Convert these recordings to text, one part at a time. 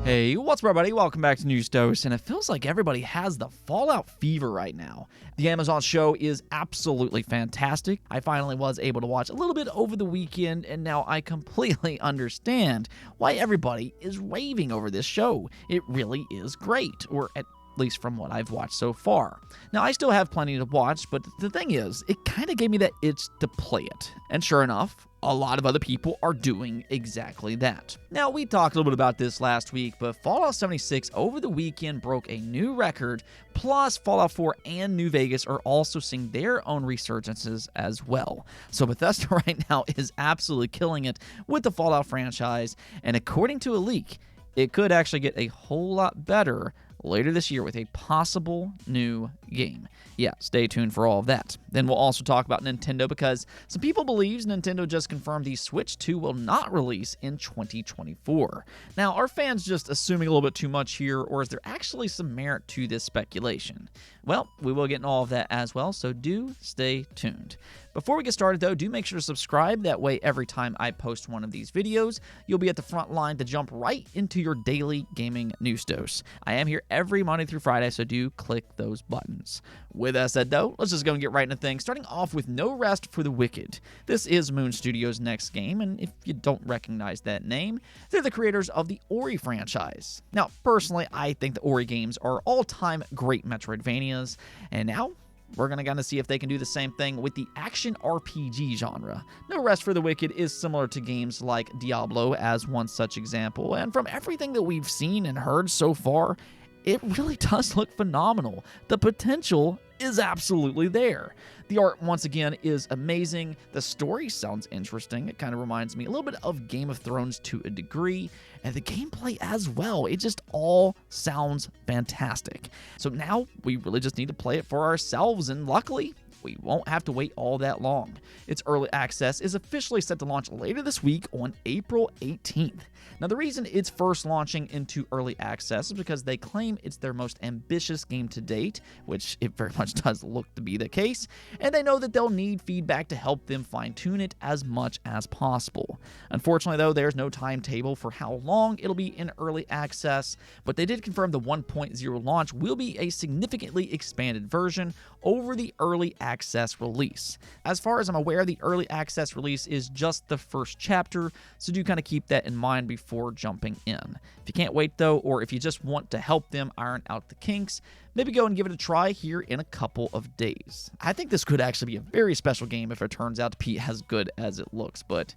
Hey, what's up, everybody? Welcome back to News Dose, and it feels like everybody has the Fallout fever right now. The Amazon show is absolutely fantastic. I finally was able to watch a little bit over the weekend, and now I completely understand why everybody is raving over this show. It really is great, or at least from what I've watched so far. Now, I still have plenty to watch, but the thing is, it kind of gave me that itch to play it. And sure enough, a lot of other people are doing exactly that. Now, we talked a little bit about this last week, but Fallout 76 over the weekend broke a new record, plus Fallout 4 and New Vegas are also seeing their own resurgences as well. So Bethesda right now is absolutely killing it with the Fallout franchise, and according to a leak, it could actually get a whole lot better later this year with a possible new game. Yeah, stay tuned for all of that. Then we'll also talk about Nintendo because some people believe Nintendo just confirmed the Switch 2 will not release in 2024. Now, are fans just assuming a little bit too much here, or is there actually some merit to this speculation? Well, we will get into all of that as well, so do stay tuned. Before we get started, though, do make sure to subscribe. That way, every time I post one of these videos, you'll be at the front line to jump right into your daily gaming news dose. I am here every Monday through Friday, so do click those buttons. With that said, though, let's just go and get right into things, starting off with No Rest for the Wicked. This is Moon Studios' next game, and if you don't recognize that name, they're the creators of the Ori franchise. Now, personally, I think the Ori games are all-time great Metroidvanias, and now we're going to kind of see if they can do the same thing with the action RPG genre. No Rest for the Wicked is similar to games like Diablo as one such example, and from everything that we've seen and heard so far, it really does look phenomenal. The potential is absolutely there. The art, once again, is amazing. The story sounds interesting. It kind of reminds me a little bit of Game of Thrones to a degree, and the gameplay as well. It just all sounds fantastic. So now we really just need to play it for ourselves, and luckily, we won't have to wait all that long. Its early access is officially set to launch later this week on April 18th. Now, the reason it's first launching into early access is because they claim it's their most ambitious game to date, which it very much does look to be the case, and they know that they'll need feedback to help them fine-tune it as much as possible. Unfortunately, though, there's no timetable for how long it'll be in early access, but they did confirm the 1.0 launch will be a significantly expanded version over the early access release. As far as I'm aware, the early access release is just the first chapter, so do kind of keep that in mind before jumping in. If you can't wait though, or if you just want to help them iron out the kinks, maybe go and give it a try here in a couple of days. I think this could actually be a very special game if it turns out to be as good as it looks, but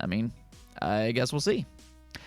I mean, I guess we'll see.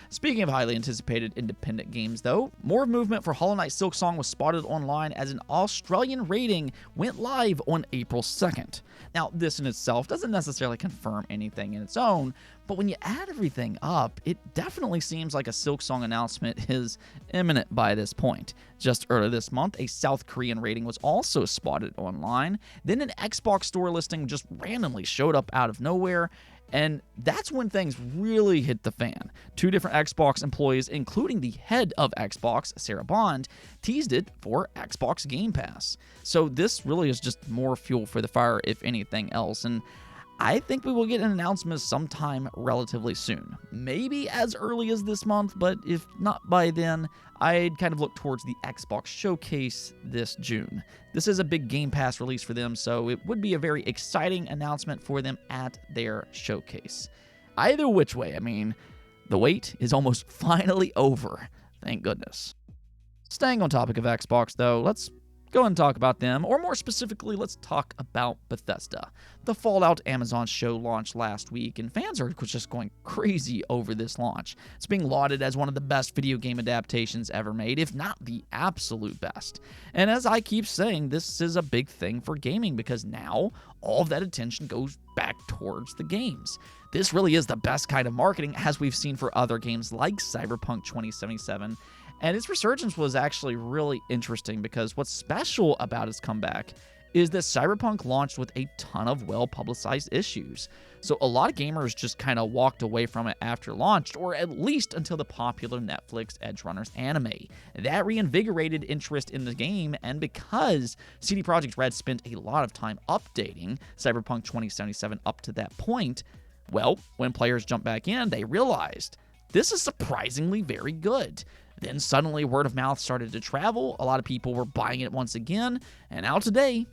Speaking of highly anticipated independent games, though, more movement for Hollow Knight Silksong was spotted online as an Australian rating went live on April 2nd. Now, this in itself doesn't necessarily confirm anything in its own, but when you add everything up, it definitely seems like a Silksong announcement is imminent by this point. Just earlier this month, a South Korean rating was also spotted online. Then an Xbox store listing just randomly showed up out of nowhere, and that's when things really hit the fan. Two different Xbox employees, including the head of Xbox, Sarah Bond, teased it for Xbox Game Pass. So this really is just more fuel for the fire, if anything else, and I think we will get an announcement sometime relatively soon. Maybe as early as this month, but if not by then, I'd kind of look towards the Xbox Showcase this June. This is a big Game Pass release for them, so it would be a very exciting announcement for them at their showcase. Either which way, I mean, the wait is almost finally over. Thank goodness. Staying on topic of Xbox, though, let's go and talk about them, or more specifically, let's talk about Bethesda. The Fallout Amazon show launched last week, and fans are just going crazy over this launch. It's being lauded as one of the best video game adaptations ever made, if not the absolute best. And as I keep saying, this is a big thing for gaming because now all of that attention goes back towards the games. This really is the best kind of marketing as we've seen for other games like Cyberpunk 2077. And its resurgence was actually really interesting because what's special about its comeback is that Cyberpunk launched with a ton of well-publicized issues. So a lot of gamers just kind of walked away from it after launch, or at least until the popular Netflix Edgerunners anime. That reinvigorated interest in the game, and because CD Projekt Red spent a lot of time updating Cyberpunk 2077 up to that point, well, when players jumped back in, they realized this is surprisingly very good. Then suddenly word of mouth started to travel, a lot of people were buying it once again, and now today,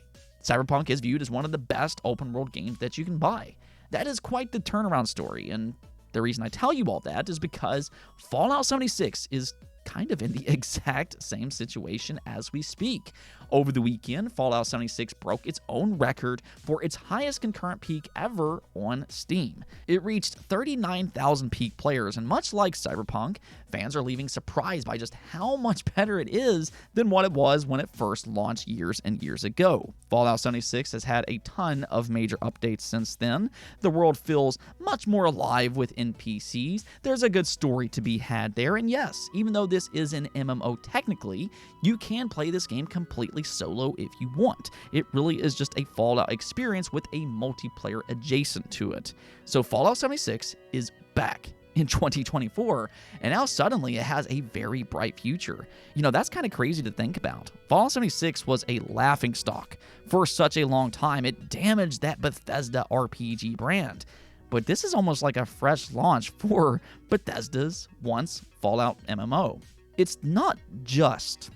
Cyberpunk is viewed as one of the best open world games that you can buy. That is quite the turnaround story, and the reason I tell you all that is because Fallout 76 is kind of in the exact same situation as we speak. Over the weekend, Fallout 76 broke its own record for its highest concurrent peak ever on Steam. It reached 39,000 peak players, and much like Cyberpunk, fans are leaving surprised by just how much better it is than what it was when it first launched years and years ago. Fallout 76 has had a ton of major updates since then. The world feels much more alive with NPCs. There's a good story to be had there, and yes, even though this is an MMO technically, you can play this game completely solo if you want. It really is just a Fallout experience with a multiplayer adjacent to it. So Fallout 76 is back in 2024, and now suddenly it has a very bright future. You know, that's kind of crazy to think about. Fallout 76 was a laughingstock for such a long time. It damaged that Bethesda RPG brand. But this is almost like a fresh launch for Bethesda's once Fallout MMO. It's not just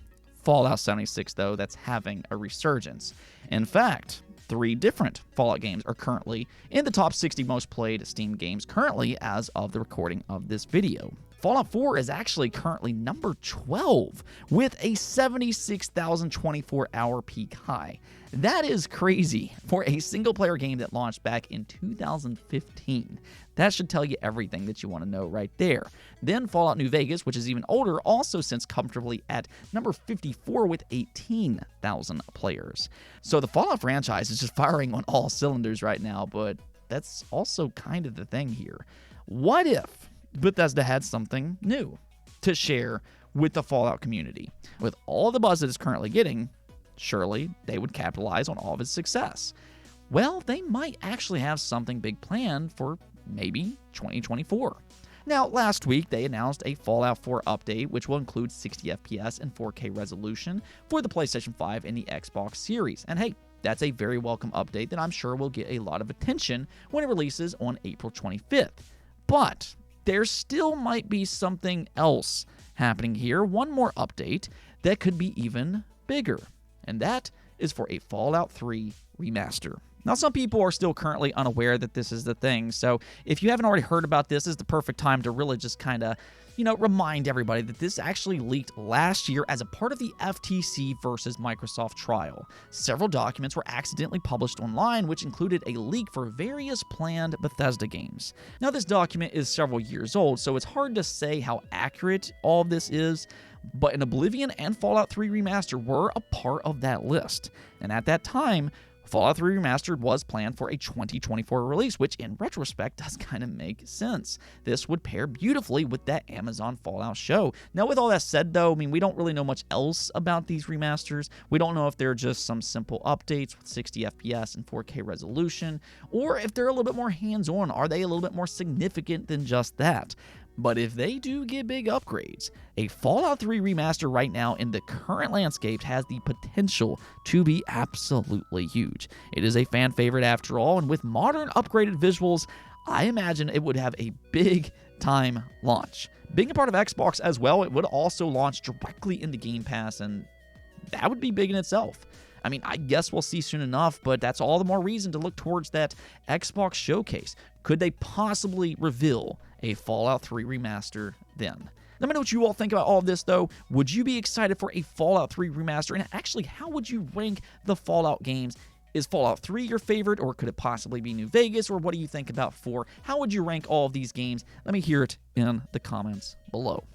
Fallout 76, though, that's having a resurgence. In fact, 3 different Fallout games are currently in the top 60 most played Steam games currently as of the recording of this video. Fallout 4 is actually currently number 12 with a 76,024 hour peak high. That is crazy for a single-player game that launched back in 2015. That should tell you everything that you want to know right there. Then Fallout New Vegas, which is even older, also sits comfortably at number 54 with 18,000 players. So the Fallout franchise is just firing on all cylinders right now, but that's also kind of the thing here. What if Bethesda had something new to share with the Fallout community? With all the buzz that it's currently getting, surely they would capitalize on all of its success. Well, they might actually have something big planned for maybe 2024. Now, last week, they announced a Fallout 4 update, which will include 60 FPS and 4K resolution for the PlayStation 5 and the Xbox Series. And hey, that's a very welcome update that I'm sure will get a lot of attention when it releases on April 25th. But there still might be something else happening here, one more update that could be even bigger, and that is for a Fallout 3 remaster. Now, some people are still currently unaware that this is the thing, so if you haven't already heard about this, is the perfect time to really just kind of, remind everybody that this actually leaked last year as a part of the FTC versus Microsoft trial. Several documents were accidentally published online, which included a leak for various planned Bethesda games. Now, this document is several years old, so it's hard to say how accurate all of this is, but an Oblivion and Fallout 3 Remaster were a part of that list. And at that time, Fallout 3 Remastered was planned for a 2024 release, which in retrospect does kind of make sense. This would pair beautifully with that Amazon Fallout show. Now, with all that said, though, we don't really know much else about these remasters. We don't know if they're just some simple updates with 60 FPS and 4K resolution, or if they're a little bit more hands-on. Are they a little bit more significant than just that? But if they do get big upgrades, a Fallout 3 remaster right now in the current landscape has the potential to be absolutely huge. It is a fan favorite after all, and with modern upgraded visuals, I imagine it would have a big time launch. Being a part of Xbox as well, it would also launch directly into Game Pass, and that would be big in itself. I guess we'll see soon enough, but that's all the more reason to look towards that Xbox showcase. Could they possibly reveal a Fallout 3 remaster then? Let me know what you all think about all of this, though. Would you be excited for a Fallout 3 remaster? And actually, how would you rank the Fallout games? Is Fallout 3 your favorite, or could it possibly be New Vegas, or what do you think about 4? How would you rank all of these games? Let me hear it in the comments below.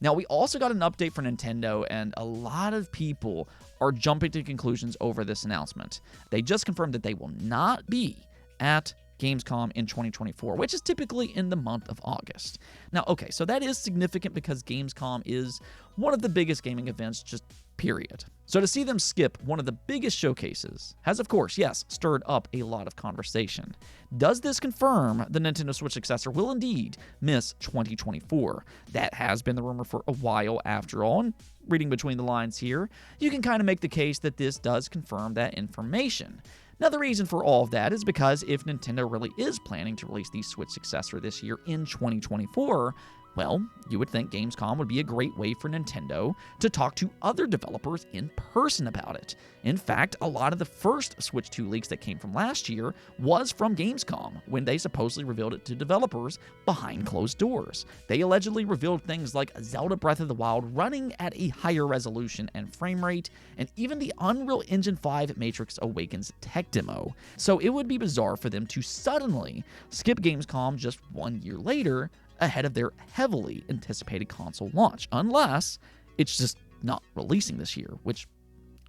Now, we also got an update for Nintendo, and a lot of people are jumping to conclusions over this announcement. They just confirmed that they will not be at Gamescom in 2024, which is typically in the month of August. Now, okay, so that is significant because Gamescom is one of the biggest gaming events, just period. So to see them skip one of the biggest showcases has, of course, yes, stirred up a lot of conversation. Does this confirm the Nintendo Switch successor will indeed miss 2024? That has been the rumor for a while after all, and reading between the lines here, you can kind of make the case that this does confirm that information. Now, the reason for all of that is because if Nintendo really is planning to release the Switch successor this year in 2024, Well, you would think Gamescom would be a great way for Nintendo to talk to other developers in person about it. In fact, a lot of the first Switch 2 leaks that came from last year was from Gamescom, when they supposedly revealed it to developers behind closed doors. They allegedly revealed things like Zelda Breath of the Wild running at a higher resolution and frame rate, and even the Unreal Engine 5 Matrix Awakens tech demo. So it would be bizarre for them to suddenly skip Gamescom just 1 year later, ahead of their heavily anticipated console launch, unless it's just not releasing this year, which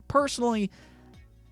personally,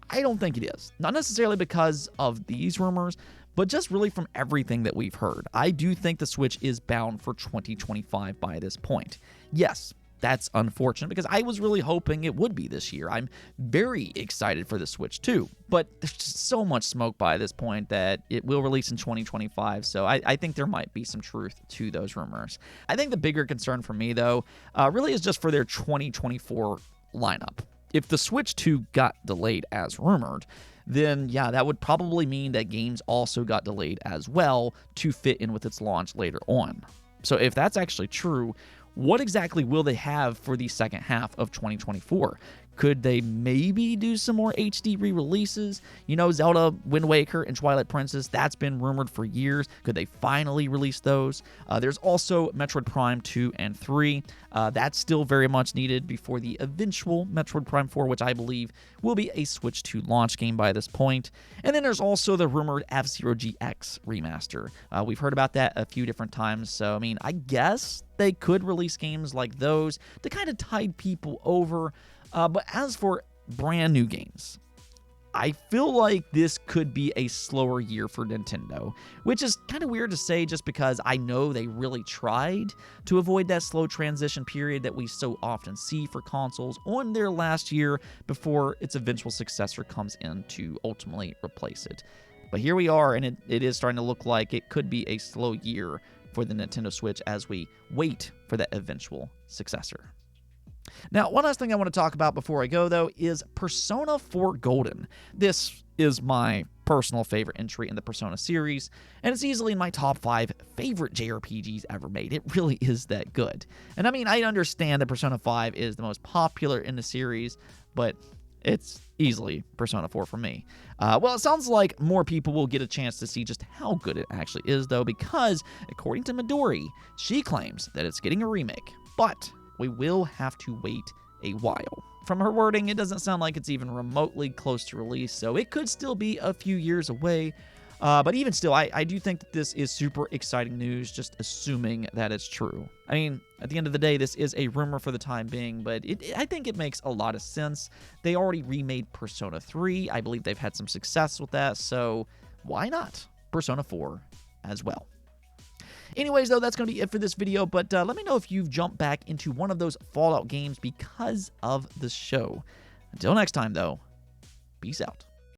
I don't think it is. Not necessarily because of these rumors, but just really from everything that we've heard. I do think the Switch is bound for 2025 by this point. Yes, that's unfortunate because I was really hoping it would be this year. I'm very excited for the Switch too, but there's just so much smoke by this point that it will release in 2025, so I think there might be some truth to those rumors. I think the bigger concern for me, though, really is just for their 2024 lineup. If the Switch 2 got delayed as rumored, then yeah, that would probably mean that games also got delayed as well to fit in with its launch later on. So if that's actually true, what exactly will they have for the second half of 2024? Could they maybe do some more HD re-releases? You know, Zelda, Wind Waker, and Twilight Princess, that's been rumored for years. Could they finally release those? There's also Metroid Prime 2 and 3. That's still very much needed before the eventual Metroid Prime 4, which I believe will be a Switch 2 launch game by this point. And then there's also the rumored F-Zero GX remaster. We've heard about that a few different times, so I mean, I guess they could release games like those to kind of tide people over. But as for brand new games, I feel like this could be a slower year for Nintendo, which is kind of weird to say just because I know they really tried to avoid that slow transition period that we so often see for consoles on their last year before its eventual successor comes in to ultimately replace it. But here we are, and it is starting to look like it could be a slow year for the Nintendo Switch as we wait for that eventual successor. Now, one last thing I want to talk about before I go, though, is Persona 4 Golden. This is my personal favorite entry in the Persona series, and it's easily in my top 5 favorite JRPGs ever made. It really is that good. And I mean, I understand that Persona 5 is the most popular in the series, but it's easily Persona 4 for me. Well, it sounds like more people will get a chance to see just how good it actually is, though, because according to Midori, she claims that it's getting a remake, but we will have to wait a while. From her wording, it doesn't sound like it's even remotely close to release, so it could still be a few years away. But even still, I do think that this is super exciting news, just assuming that it's true. I mean, at the end of the day, this is a rumor for the time being, but I think it makes a lot of sense. They already remade Persona 3. I believe they've had some success with that, so why not Persona 4 as well? Anyways, though, that's going to be it for this video, but let me know if you've jumped back into one of those Fallout games because of the show. Until next time, though, peace out.